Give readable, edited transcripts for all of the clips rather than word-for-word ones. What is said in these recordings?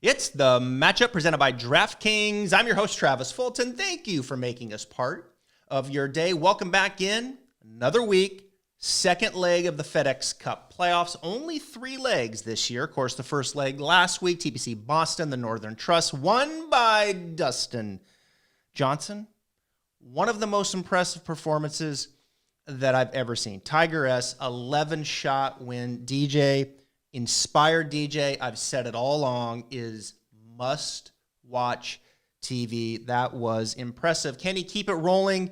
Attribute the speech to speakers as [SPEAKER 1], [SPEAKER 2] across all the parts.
[SPEAKER 1] It's the matchup presented by Draftkings. I'm your host, Travis Fulton. Thank you for making us part of your day. Welcome back in. Another week, second leg of the FedEx Cup playoffs. Only 3 legs this year. Of course, the first leg last week, TPC Boston, the Northern Trust, won by Dustin Johnson. One of the most impressive performances that I've ever seen. Tiger S, 11-shot win. DJ, inspired DJ, I've said it all along, is must-watch TV. That was impressive. Can he keep it rolling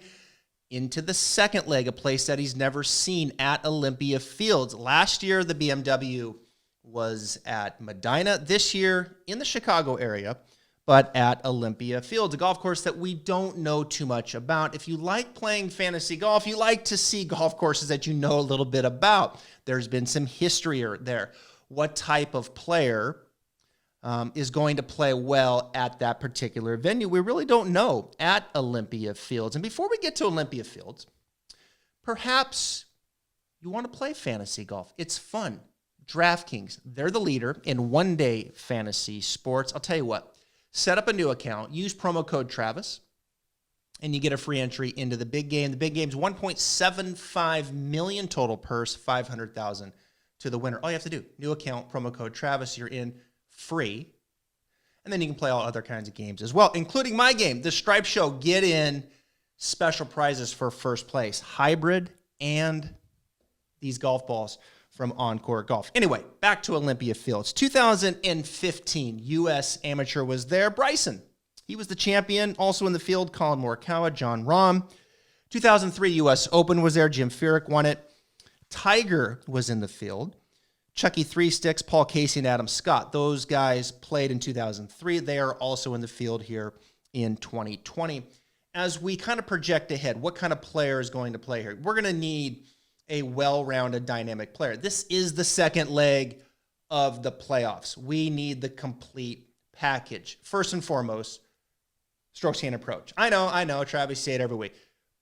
[SPEAKER 1] into the second leg, a place that he's never seen at Olympia Fields? Last year, the BMW was at Medina. This year, in the Chicago area, but at Olympia Fields, a golf course that we don't know too much about. If you like playing fantasy golf, you like to see golf courses that you know a little bit about. There's been some history there. What type of player is going to play well at that particular venue? We really don't know at Olympia Fields. And before we get to Olympia Fields, perhaps you want to play fantasy golf. It's fun. DraftKings, they're the leader in one-day fantasy sports. I'll tell you what, set up a new account, use promo code Travis, and you get a free entry into the big game. The big game's $1.75 million total purse, $500,000 to the winner. All you have to do, new account, promo code Travis, you're in free. And then you can play all other kinds of games as well, including my game, the Stripe Show. Get in, special prizes for first place, hybrid and these golf balls from Encore Golf. Anyway, back to Olympia Fields. 2015 U.S. Amateur was there. Bryson, he was the champion. Also in the field, Colin Morikawa, John Rom. 2003 U.S. Open was there. Jim Furyk won it. Tiger was in the field. Chucky Three Sticks, Paul Casey, and Adam Scott. Those guys played in 2003. They are also in the field here in 2020. As we kind of project ahead, what kind of player is going to play here? We're going to need a well-rounded, dynamic player. This is the second leg of the playoffs. We need the complete package. First and foremost, strokes gain approach. I know, Travis say it every week,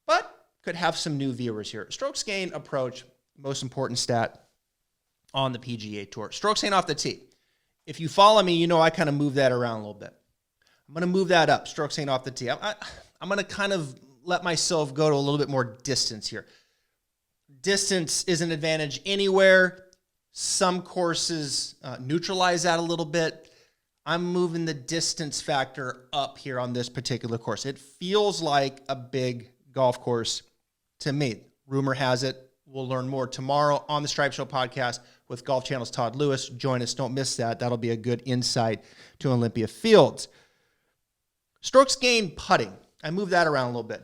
[SPEAKER 1] but could have some new viewers here. Strokes gain approach, most important stat on the PGA Tour. Strokes gain off the tee. If you follow me, you know I kind of move that around a little bit. I'm going to move that up, strokes gain off the tee. I'm going to kind of let myself go to a little bit more distance here. Distance is an advantage anywhere. Some courses neutralize that a little bit. I'm moving the distance factor up here on this particular course. It feels like a big golf course to me. Rumor has it, we'll learn more tomorrow on the Stripe Show podcast with Golf Channel's Todd Lewis. Join us. Don't miss that. That'll be a good insight to Olympia Fields. Strokes gain putting. I move that around a little bit.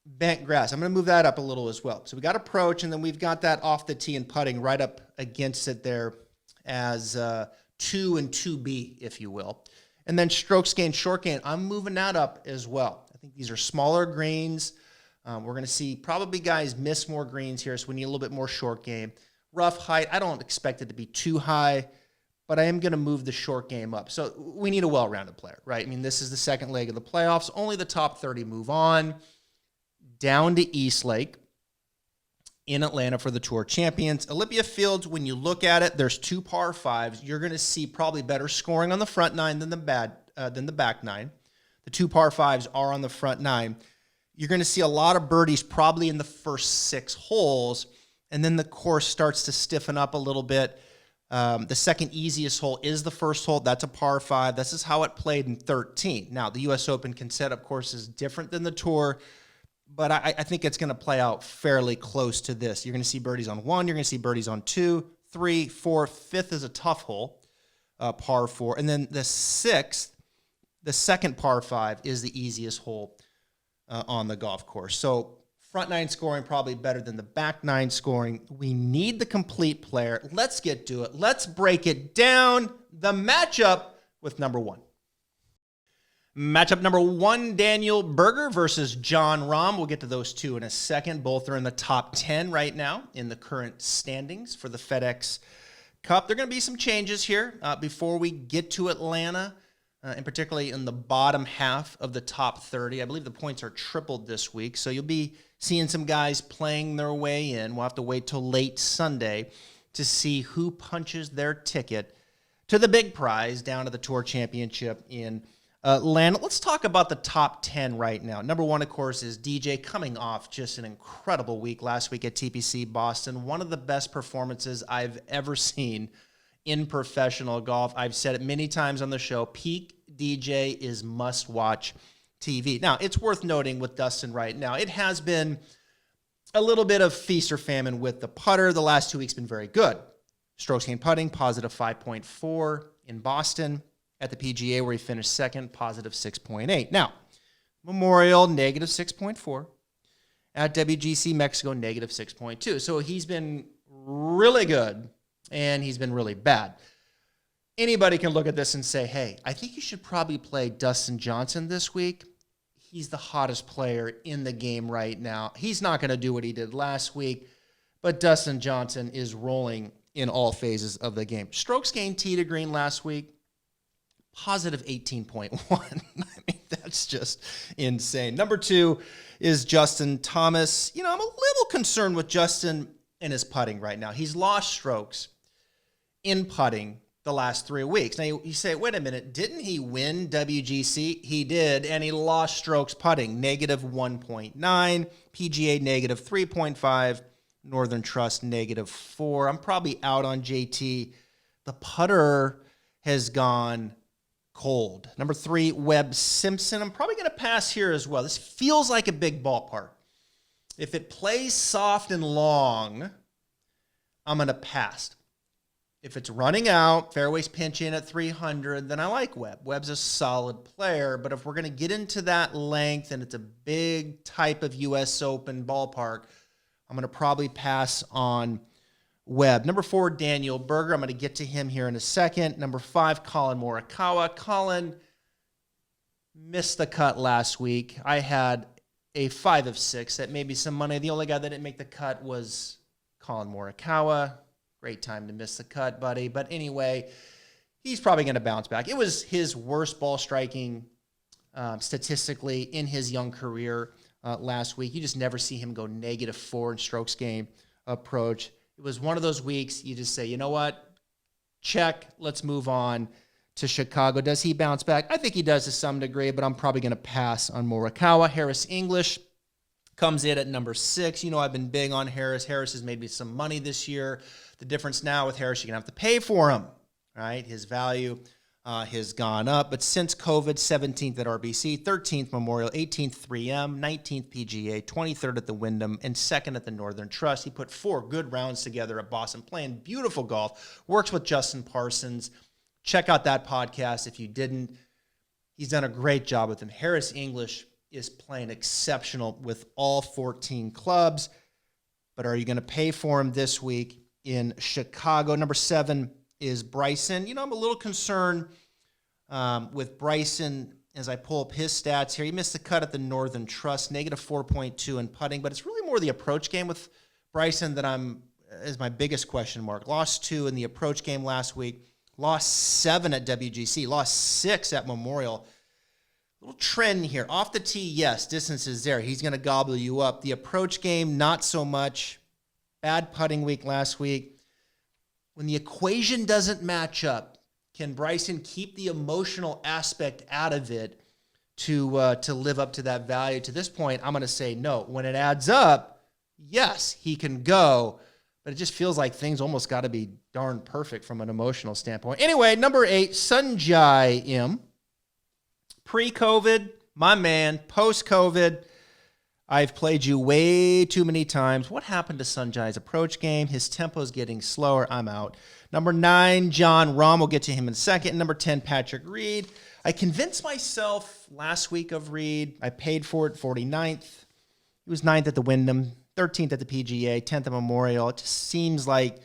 [SPEAKER 1] Bent grass. I'm going to move that up a little as well. So we got approach, and then we've got that off the tee and putting right up against it there as 2 and 2B, if you will. And then strokes gain, short gain. I'm moving that up as well. I think these are smaller greens. We're going to see probably guys miss more greens here, so we need a little bit more short game. Rough height, I don't expect it to be too high, but I am going to move the short game up. So we need a well-rounded player, right? I mean, this is the second leg of the playoffs. Only the top 30 move on down to Eastlake in Atlanta for the Tour Champions. Olympia Fields, when you look at it, there's 2 par 5s. You're going to see probably better scoring on the front 9 than the back 9. The 2 par 5s are on the front 9. You're going to see a lot of birdies probably in the first 6 holes, and then the course starts to stiffen up a little bit. The second easiest hole is the first hole. That's a par 5. This is how it played in 13. Now, the U.S. Open can set up courses different than the Tour, but I think it's going to play out fairly close to this. You're going to see birdies on 1. You're going to see birdies on 2, 3, 4. 5th is a tough hole, par 4. And then the 6th, the second par 5, is the easiest hole on the golf course. So front 9 scoring probably better than the back 9 scoring. We need the complete player. Let's get to it. Let's break it down. The matchup with number 1. Matchup number 1, Daniel Berger versus John Rom. We'll get to those two in a second. Both are in the top 10 right now in the current standings for the FedEx Cup. There are going to be some changes here before we get to Atlanta. And particularly in the bottom half of the top 30. I believe the points are tripled this week, so you'll be seeing some guys playing their way in. We'll have to wait till late Sunday to see who punches their ticket to the big prize down to the Tour Championship in Atlanta. Let's talk about the top 10 right now. Number one, of course, is DJ, coming off just an incredible week last week at TPC Boston. One of the best performances I've ever seen in professional golf. I've said it many times on the show. Peak DJ is must-watch TV. Now, it's worth noting with Dustin right now, it has been a little bit of feast or famine with the putter. The last 2 weeks been very good. Strokes gained putting, positive 5.4 in Boston. At the PGA, where he finished second, positive 6.8. Now, Memorial, negative 6.4. At WGC Mexico, negative 6.2. So he's been really good, and he's been really bad. Anybody can look at this and say, hey, I think you should probably play Dustin Johnson this week. He's the hottest player in the game right now. He's not going to do what he did last week, but Dustin Johnson is rolling in all phases of the game. Strokes gained tee to green last week, positive 18.1. I mean, that's just insane. Number two is Justin Thomas. You know, I'm a little concerned with Justin and his putting right now. He's lost strokes in putting the last 3 weeks. Now, you say, wait a minute, didn't he win WGC? He did, and he lost strokes putting, negative 1.9, PGA negative 3.5, Northern Trust negative 4. I'm probably out on JT. The putter has gone cold. Number three, Webb Simpson. I'm probably going to pass here as well. This feels like a big ballpark. If it plays soft and long, I'm going to pass. If it's running out, fairways pinch in at 300, then I like Webb. Webb's a solid player, but if we're going to get into that length and it's a big type of U.S. Open ballpark, I'm going to probably pass on Webb. Number four, Daniel Berger. I'm going to get to him here in a second. Number five, Colin Morikawa. Colin missed the cut last week. I had a 5 of 6 that made me some money. The only guy that didn't make the cut was Colin Morikawa. Great time to miss the cut, buddy. But anyway, he's probably going to bounce back. It was his worst ball striking statistically in his young career last week. You just never see him go negative 4 in strokes gained approach. It was one of those weeks you just say, you know what? Check. Let's move on to Chicago. Does he bounce back? I think he does to some degree, but I'm probably going to pass on Morikawa. Harris English comes in at number 6. You know, I've been big on Harris. Harris has made me some money this year. The difference now with Harris, you're going to have to pay for him, right? His value has gone up. But since COVID, 17th at RBC, 13th Memorial, 18th 3M, 19th PGA, 23rd at the Wyndham, and 2nd at the Northern Trust. He put 4 good rounds together at Boston, playing beautiful golf. Works with Justin Parsons. Check out that podcast if you didn't. He's done a great job with him. Harris English is playing exceptional with all 14 clubs. But are you going to pay for him this week in Chicago? Number 7 is Bryson. You know, I'm a little concerned with Bryson as I pull up his stats here. He missed the cut at the Northern Trust, negative 4.2 in putting, but it's really more the approach game with Bryson that is my biggest question mark. Lost 2 in the approach game last week, lost 7 at WGC, lost 6 at Memorial. Little trend here. Off the tee, yes, distance is there. He's going to gobble you up. The approach game, not so much. Bad putting week last week. When the equation doesn't match up, can Bryson keep the emotional aspect out of it to live up to that value? To this point, I'm going to say no. When it adds up, yes, he can go, but it just feels like things almost got to be darn perfect from an emotional standpoint. Anyway, number 8, Sanjay M. Pre-COVID, my man. Post-COVID, I've played you way too many times. What happened to Sanjay's approach game? His tempo's getting slower. I'm out. Number 9, John Rom. We'll get to him in a second. Number 10, Patrick Reed. I convinced myself last week of Reed. I paid for it, 49th. He was 9th at the Wyndham, 13th at the PGA, 10th at Memorial. It just seems like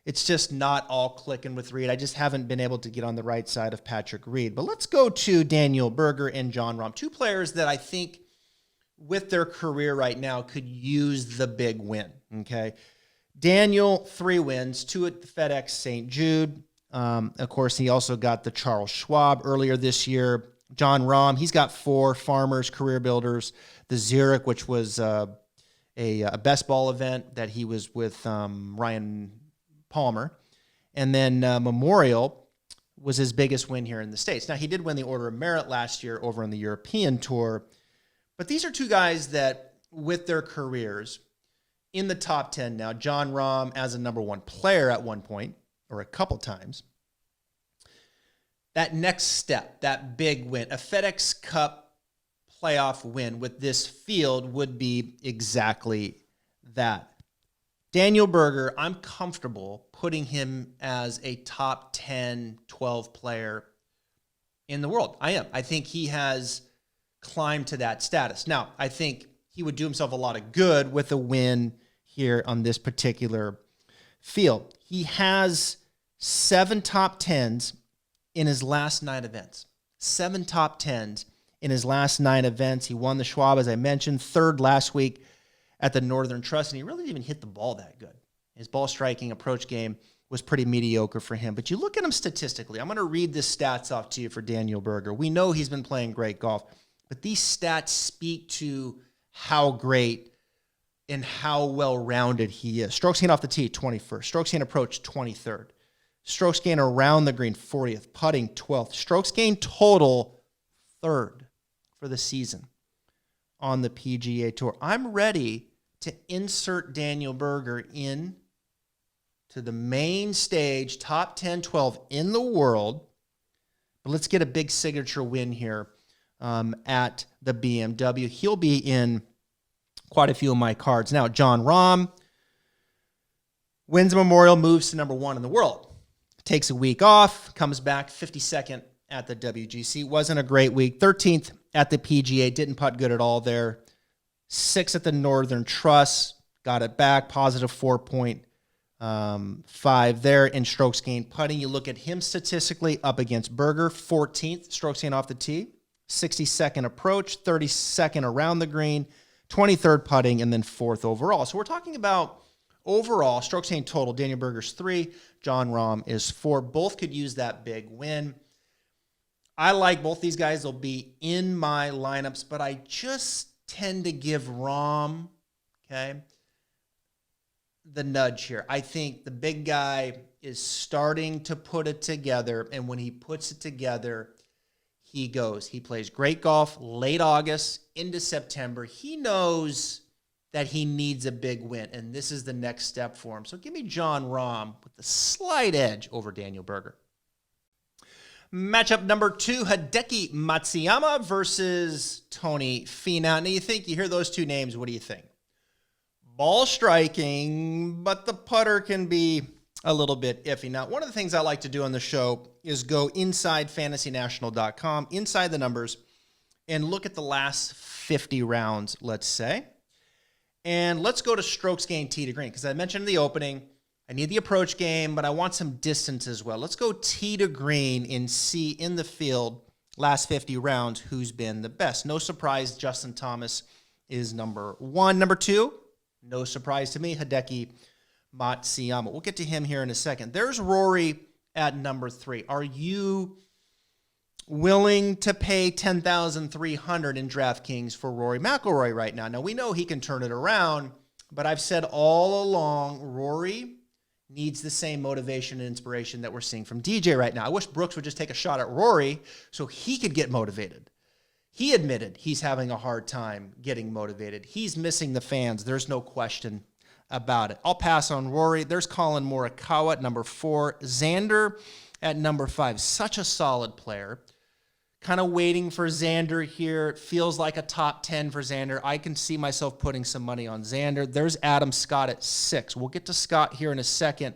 [SPEAKER 1] it's just not all clicking with Reed. I just haven't been able to get on the right side of Patrick Reed. But let's go to Daniel Berger and John Rom, 2 players that I think with their career right now could use the big win, okay? Daniel, 3 wins, 2 at the FedEx St. Jude. Of course, he also got the Charles Schwab earlier this year. John Rom, he's got 4 Farmers, Career Builders, the Zurich, which was a best ball event that he was with Ryan Palmer. And then Memorial, was his biggest win here in the States. Now, he did win the Order of Merit last year over on the European Tour, but these are two guys that, with their careers in the top 10 now, John Rom as a number one player at one point, or a couple times, that next step, that big win, a FedEx Cup playoff win with this field would be exactly that. Daniel Berger, I'm comfortable putting him as a top 10, 12 player in the world. I am. I think he has climbed to that status. Now, I think he would do himself a lot of good with a win here on this particular field. He has 7 top 10s in his last 9 events. 7 top 10s in his last 9 events. He won the Schwab, as I mentioned, 3rd last week at the Northern Trust, and he really didn't even hit the ball that good. His ball striking approach game was pretty mediocre for him. But you look at him statistically. I'm going to read the stats off to you for Daniel Berger. We know he's been playing great golf, but these stats speak to how great and how well-rounded he is. Strokes gained off the tee, 21st. Strokes gained approach, 23rd. Strokes gained around the green, 40th. Putting, 12th. Strokes gained total, 3rd for the season on the PGA Tour. I'm ready to insert Daniel Berger in to the main stage, top 10, 12 in the world. But let's get a big signature win here at the BMW. He'll be in quite a few of my cards. Now, John Rom wins Memorial, moves to number 1 in the world. Takes a week off, comes back 52nd at the WGC. Wasn't a great week. 13th at the PGA, didn't putt good at all there. 6th at the Northern Trust, got it back, positive 4.5 there in strokes gained putting. You look at him statistically up against Berger, 14th, strokes gained off the tee, 62nd approach, 32nd around the green, 23rd putting, and then 4th overall. So we're talking about overall, strokes gained total, Daniel Berger's 3, John Rom is 4. Both could use that big win. I like both these guys. They'll be in my lineups, but I just tend to give Rom, okay, the nudge here. I think the big guy is starting to put it together, and when he puts it together, he goes. He plays great golf late August into September. He knows that he needs a big win, and this is the next step for him. So give me John Rom with the slight edge over Daniel Berger. Matchup number 2, Hideki Matsuyama versus Tony Finau. Now you hear those two names, what do you think? Ball striking, but the putter can be a little bit iffy. Now, one of the things I like to do on the show is go inside fantasynational.com, inside the numbers, and look at the last 50 rounds, let's say. And let's go to strokes gained tee to green, because I mentioned in the opening, I need the approach game, but I want some distance as well. Let's go tee to green and see in the field, last 50 rounds, who's been the best. No surprise, Justin Thomas is number 1. Number 2, no surprise to me, Hideki Matsuyama. We'll get to him here in a second. There's Rory at number 3. Are you willing to pay $10,300 in DraftKings for Rory Mcilroy right now? Now, we know he can turn it around, but I've said all along, Rory needs the same motivation and inspiration that we're seeing from DJ right now. I wish Brooks would just take a shot at Rory so he could get motivated. He admitted he's having a hard time getting motivated. He's missing the fans. There's no question about it. I'll pass on Rory. There's Colin Morikawa at number 4. Xander at number 5. Such a solid player. Kind of waiting for Xander here. It feels like a top 10 for Xander. I can see myself putting some money on Xander. There's Adam Scott at 6. We'll get to Scott here in a second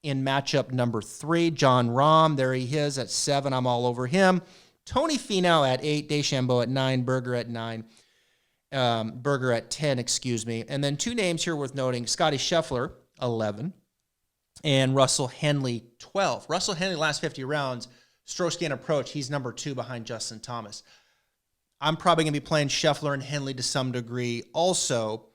[SPEAKER 1] in matchup number 3. John Rom, there he is at 7. I'm all over him. Tony Finau at 8. DeChambeau at 9. Berger at 9. Berger at 10, excuse me. And then 2 names here worth noting. Scotty Scheffler, 11. And Russell Henley, 12. Russell Henley, last 50 rounds, strokes gained approach, he's number 2 behind Justin Thomas. I'm probably going to be playing Scheffler and Henley to some degree also.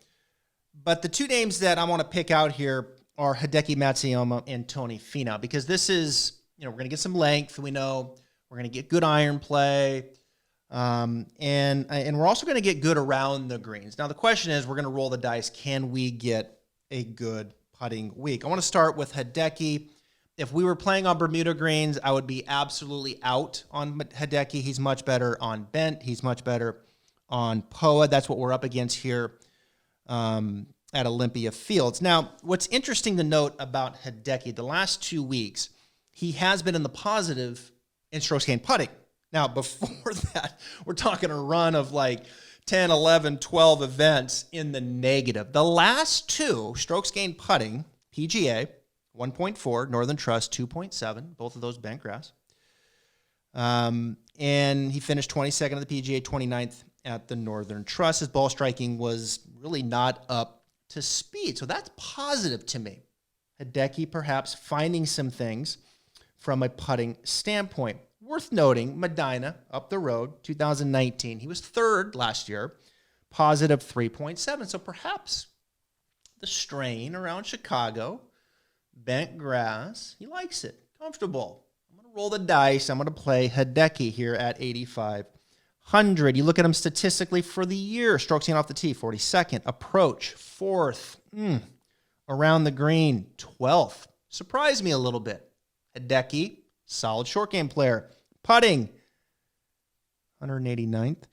[SPEAKER 1] But the 2 names that I want to pick out here are Hideki Matsuyama and Tony Finau, because this is, we're going to get some length. We know we're going to get good iron play. And we're also going to get good around the greens. Now, the question is, we're going to roll the dice. Can we get a good putting week? I want to start with Hideki. if we were playing on Bermuda greens, I would be absolutely out on Hideki. He's much better on bent. He's much better on POA. That's what we're up against here at Olympia Fields. Now, what's interesting to note about Hideki, the last 2 weeks, he has been in the positive in strokes gained putting. Now, before that, we're talking a run of like 10, 11, 12 events in the negative. The last two, strokes gained putting, PGA, 1.4, Northern Trust, 2.7, both of those bent grass. And he finished 22nd at the PGA, 29th at the Northern Trust. His ball striking was really not up to speed. So that's positive to me. Hideki perhaps finding some things from a putting standpoint. Worth noting, Medina, up the road, 2019. He was third last year, positive 3.7. So perhaps the strain around Chicago, bent grass, he likes it. Comfortable. I'm going to roll the dice. I'm going to play Hideki here at 8,500. You look at him statistically for the year. Strokes gained off the tee, 42nd. Approach, 4th. Around the green, 12th. Surprised me a little bit. Hideki, solid short game player. Putting, 189th.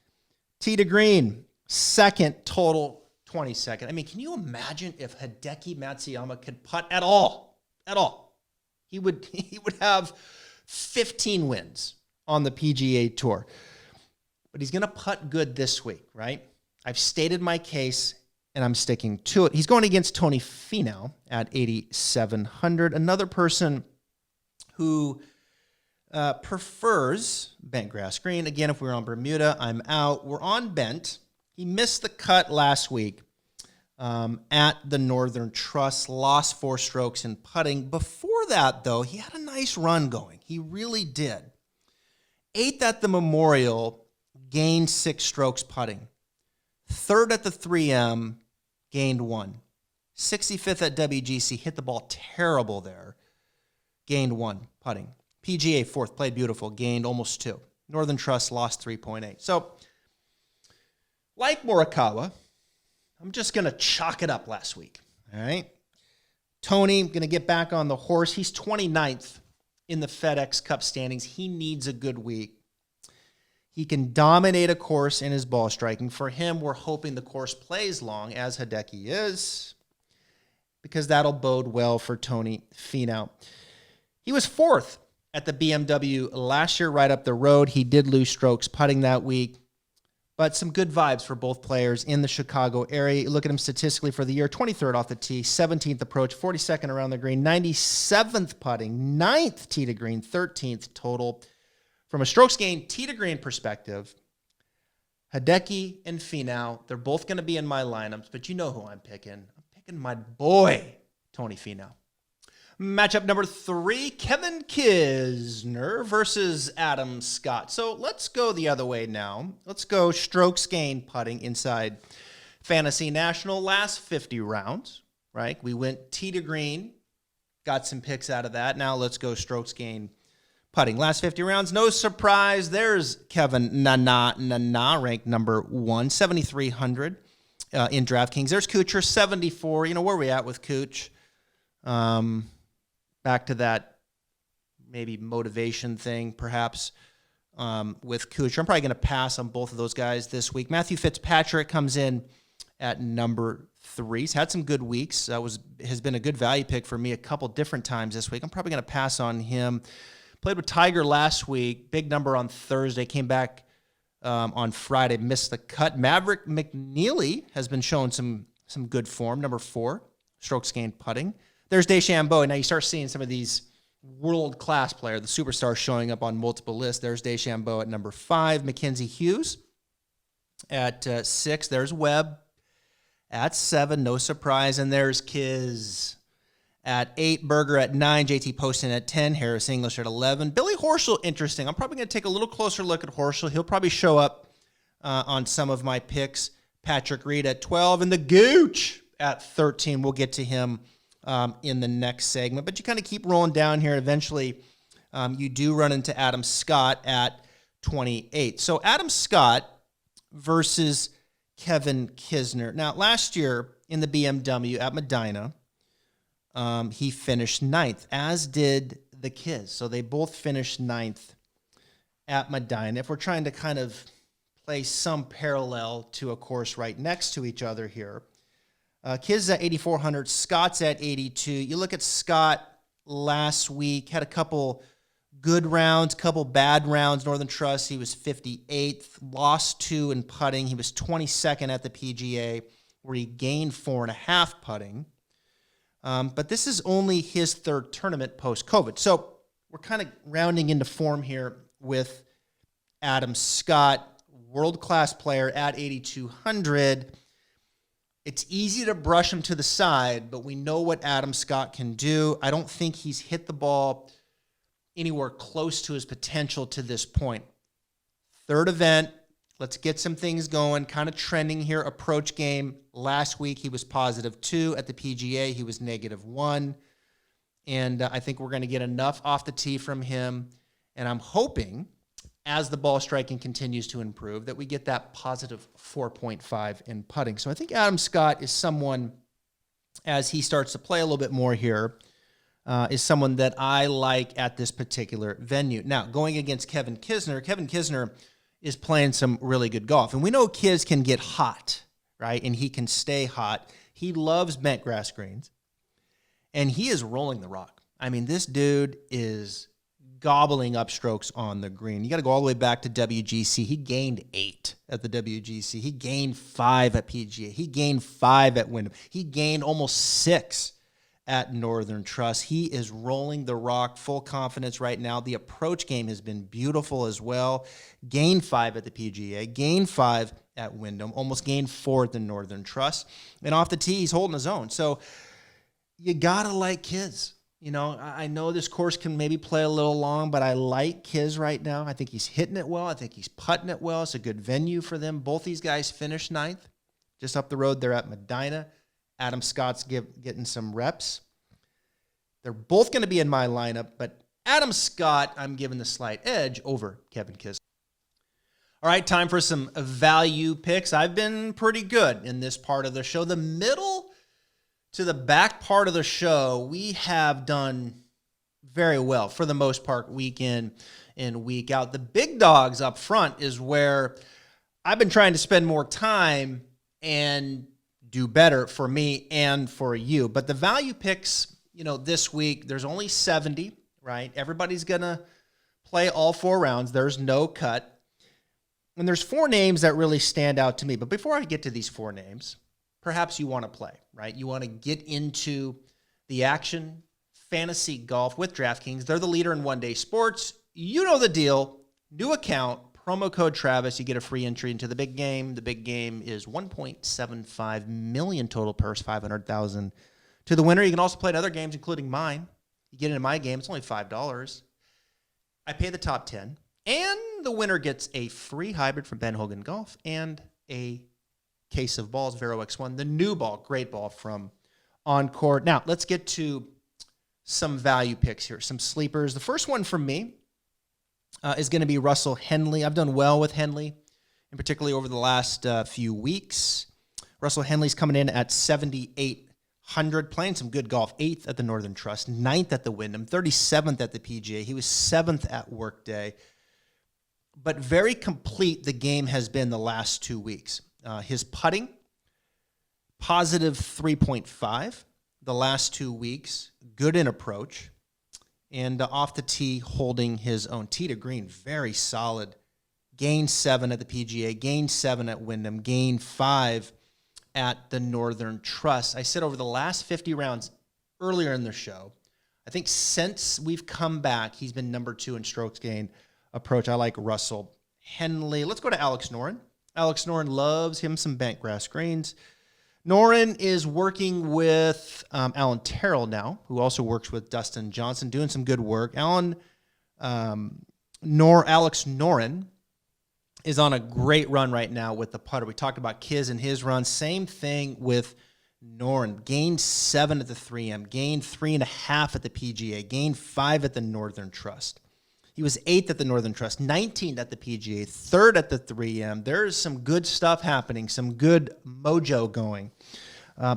[SPEAKER 1] Tee to green, second total, 22nd. I mean, can you imagine if Hideki Matsuyama could putt at all? At all. He would have 15 wins on the PGA Tour. But he's going to putt good this week, right? I've stated my case, and I'm sticking to it. He's going against Tony Finau at 8,700. Another person who prefers bent grass green. Again, if we were on Bermuda, I'm out. We're on bent. He missed the cut last week at the Northern Trust, lost 4 strokes in putting. Before that, though, he had a nice run going. He really did. 8th at the Memorial, gained 6 strokes putting. 3rd at the 3M, gained 1. 65th at WGC, hit the ball terrible there. Gained 1 putting. PGA 4th, played beautiful, gained almost 2. Northern Trust lost 3.8. So, like Morikawa, I'm just going to chalk it up last week. All right. Tony, going to get back on the horse. He's 29th in the FedEx Cup standings. He needs a good week. He can dominate a course in his ball striking. For him, we're hoping the course plays long, as Hideki is, because that'll bode well for Tony Finau. He was 4th at the BMW last year, right up the road. He did lose strokes putting that week, but some good vibes for both players in the Chicago area. You look at him statistically for the year, 23rd off the tee, 17th approach, 42nd around the green, 97th putting, 9th tee to green, 13th total. From a strokes gained tee to green perspective, Hideki and Finau, they're both going to be in my lineups, but you know who I'm picking. I'm picking my boy, Tony Finau. Matchup number 3, Kevin Kisner versus Adam Scott. So let's go the other way now. Let's go strokes gained putting inside Fantasy National. Last 50 rounds, right? We went tee to green, got some picks out of that. Now let's go strokes gained putting. Last 50 rounds, no surprise. There's Kevin Na, ranked number 1, 7,300 in DraftKings. There's Kuchar, 74. You know, where are we at with Gooch? Back to that maybe motivation thing, perhaps, with Kuchar. I'm probably going to pass on both of those guys this week. Matthew Fitzpatrick comes in at number 3. He's had some good weeks. Has been a good value pick for me a couple different times this week. I'm probably going to pass on him. Played with Tiger last week. Big number on Thursday. Came back on Friday. Missed the cut. Maverick McNeely has been showing some good form. Number 4, strokes gained putting. There's DeChambeau. Now you start seeing some of these world-class players, the superstars showing up on multiple lists. There's DeChambeau at number 5. Mackenzie Hughes at 6. There's Webb at 7. No surprise. And there's Kiz at 8. Berger at 9. JT Poston at 10. Harris English at 11. Billy Horschel, interesting. I'm probably going to take a little closer look at Horschel. He'll probably show up on some of my picks. Patrick Reed at 12. And the Gooch at 13. We'll get to him in the next segment. But you kind of keep rolling down here. Eventually, you do run into Adam Scott at 28. So Adam Scott versus Kevin Kisner. Now, last year in the BMW at Medina, he finished 9th, as did the Kiz. So they both finished 9th at Medina. If we're trying to kind of play some parallel to a course right next to each other here, Kiz at 8,400, Scott's at 82. You look at Scott last week, had a couple good rounds, couple bad rounds. Northern Trust, he was 58th, lost 2 in putting. He was 22nd at the PGA, where he gained 4.5 putting. But this is only his 3rd tournament post-COVID. So we're kind of rounding into form here with Adam Scott, world-class player at 8,200. It's easy to brush him to the side, but we know what Adam Scott can do. I don't think he's hit the ball anywhere close to his potential to this point. 3rd event, let's get some things going, kind of trending here. Approach game, last week he was +2. At the PGA, he was -1. And I think we're going to get enough off the tee from him. And I'm hoping, as the ball striking continues to improve, that we get that +4.5 in putting. So I think Adam Scott is someone, as he starts to play a little bit more here, is someone that I like at this particular venue. Now, going against Kevin Kisner is playing some really good golf. And we know Kiz can get hot, right? And he can stay hot. He loves bent grass greens. And he is rolling the rock. I mean, this dude is gobbling up strokes on the green. You got to go all the way back to WGC. He gained 8 at the WGC. He gained 5 at PGA. He gained 5 at Wyndham. He gained almost 6 at Northern Trust. He is rolling the rock, full confidence right now. The approach game has been beautiful as well. Gained 5 at the PGA, gained 5 at Wyndham, almost gained 4 at the Northern Trust. And off the tee, he's holding his own. So you got to like Kiz. You know, I know this course can maybe play a little long, but I like Kiz right now. I think he's hitting it well. I think he's putting it well. It's a good venue for them. Both these guys finished 9th. Just up the road, they're at Medina. Adam Scott's getting some reps. They're both going to be in my lineup, but Adam Scott, I'm giving the slight edge over Kevin Kisner. All right, time for some value picks. I've been pretty good in this part of the show. The middle to the back part of the show, we have done very well for the most part, week in and week out. The big dogs up front is where I've been trying to spend more time and do better for me and for you. But the value picks, you know, this week, there's only 70, right? Everybody's going to play all 4 rounds. There's no cut. And there's 4 names that really stand out to me. But before I get to these 4 names, perhaps you want to play, right? You want to get into the action, fantasy golf with Draftkings. They're the leader in one-day sports. You know the deal. New account, promo code Travis. You get a free entry into the big game. The big game is $1.75 million total purse, $500,000 to the winner. You can also play in other games, including mine. You get into my game. It's only $5. I pay the top 10. And the winner gets a free hybrid from Ben Hogan Golf and a case of balls, Vero X1, the new ball, great ball from Encore. Now, let's get to some value picks here, some sleepers. The first one for me is going to be Russell Henley. I've done well with Henley, and particularly over the last few weeks. Russell Henley's coming in at 7,800, playing some good golf. 8th at the Northern Trust, 9th at the Wyndham, 37th at the PGA. He was 7th at Workday. But very complete the game has been the last 2 weeks. His putting, positive 3.5 the last 2 weeks. Good in approach. And off the tee, holding his own. Tee to green, very solid. Gained 7 at the PGA, gained 7 at Wyndham, gained 5 at the Northern Trust. I said over the last 50 rounds earlier in the show, I think since we've come back, he's been number 2 in strokes gained approach. I like Russell Henley. Let's go to Alex Noren. Alex Noren loves him some bent grass greens. Noren is working with Alan Terrell now, who also works with Dustin Johnson, doing some good work. Alex Noren is on a great run right now with the putter. We talked about Kiz and his run. Same thing with Noren. Gained 7 at the 3M, gained 3.5 at the PGA, gained 5 at the Northern Trust. He was 8th at the Northern Trust, 19th at the PGA, 3rd at the 3M. There's some good stuff happening, some good mojo going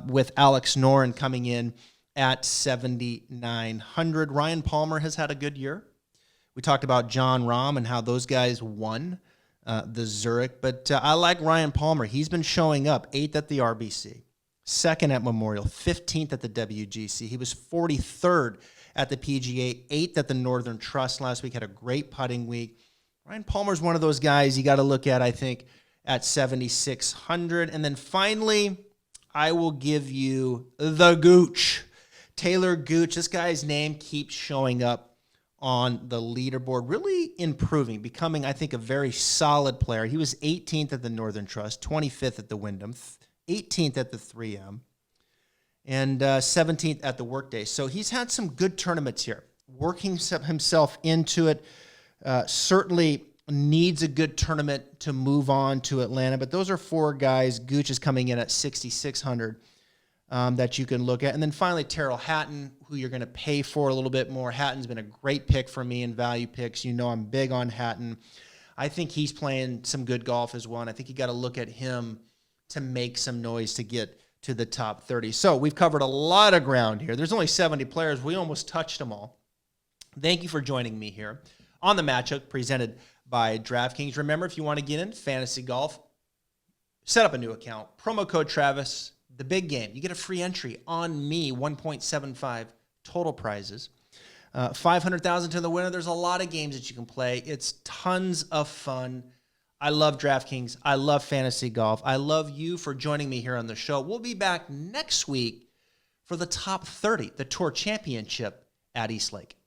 [SPEAKER 1] with Alex Noren coming in at 7,900. Ryan Palmer has had a good year. We talked about John Rom and how those guys won the Zurich, but I like Ryan Palmer. He's been showing up. 8th at the RBC, 2nd at Memorial, 15th at the WGC. He was 43rd at the PGA, 8th at the Northern Trust last week. Had a great putting week. Ryan Palmer's one of those guys you got to look at, I think, at 7,600. And then finally, I will give you the Gooch. Taylor Gooch. This guy's name keeps showing up on the leaderboard, really improving, becoming, I think, a very solid player. He was 18th at the Northern Trust, 25th at the Wyndham, 18th at the 3M, and 17th at the Workday. So he's had some good tournaments here, working himself into it. Certainly needs a good tournament to move on to Atlanta, but those are 4 guys. Gooch is coming in at 6,600 that you can look at. And then finally, Terrell Hatton, who you're going to pay for a little bit more. Hatton's been a great pick for me in value picks. You know I'm big on Hatton. I think he's playing some good golf as well, and I think you got to look at him to make some noise to get to the top 30. So we've covered a lot of ground here. There's only 70 players. We almost touched them all. Thank you for joining me here on the matchup presented by Draftkings. Remember, if you want to get in fantasy golf, set up a new account. Promo code Travis, the big game. You get a free entry on me, 1.75 total prizes. 500,000 to the winner. There's a lot of games that you can play. It's tons of fun. I love Draftkings. I love fantasy golf. I love you for joining me here on the show. We'll be back next week for the top 30, the Tour Championship at Eastlake.